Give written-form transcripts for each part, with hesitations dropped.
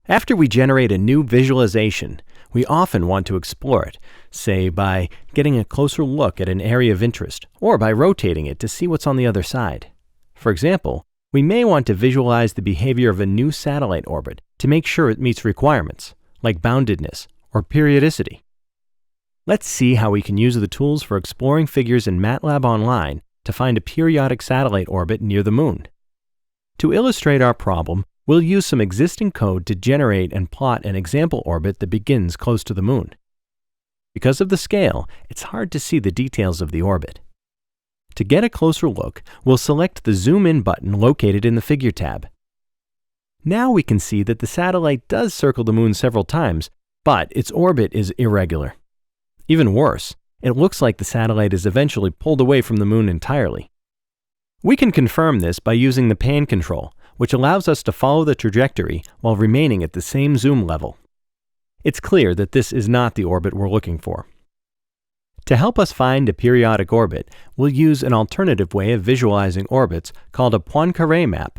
After we generate a new visualization, we often want to explore it, say by getting a closer look at an area of interest or by rotating it to see what's on the other side. For example, we may want to visualize the behavior of a new satellite orbit to make sure it meets requirements, like boundedness or periodicity. Let's see how we can use the tools for exploring figures in MATLAB Online to find a periodic satellite orbit near the Moon. To illustrate our problem, we'll use some existing code to generate and plot an example orbit that begins close to the Moon. Because of the scale, it's hard to see the details of the orbit. To get a closer look, we'll select the Zoom In button located in the Figure tab. Now we can see that the satellite does circle the Moon several times, but its orbit is irregular. Even worse, it looks like the satellite is eventually pulled away from the Moon entirely. We can confirm this by using the pan control, which allows us to follow the trajectory while remaining at the same zoom level. It's clear that this is not the orbit we're looking for. To help us find a periodic orbit, we'll use an alternative way of visualizing orbits called a Poincaré map.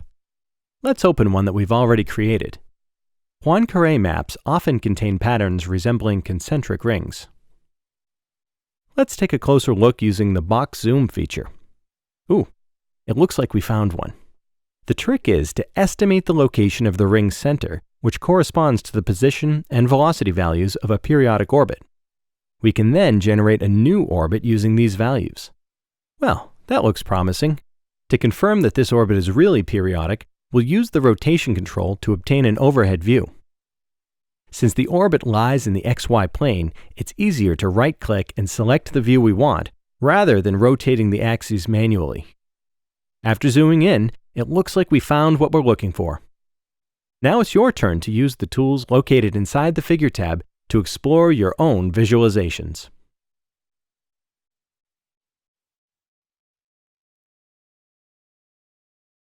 Let's open one that we've already created. Poincaré maps often contain patterns resembling concentric rings. Let's take a closer look using the box zoom feature. Ooh, it looks like we found one. The trick is to estimate the location of the ring's center, which corresponds to the position and velocity values of a periodic orbit. We can then generate a new orbit using these values. Well, that looks promising. To confirm that this orbit is really periodic, we'll use the rotation control to obtain an overhead view. Since the orbit lies in the XY plane, it's easier to right-click and select the view we want, rather than rotating the axes manually. After zooming in, it looks like we found what we're looking for. Now it's your turn to use the tools located inside the Figure tab to explore your own visualizations.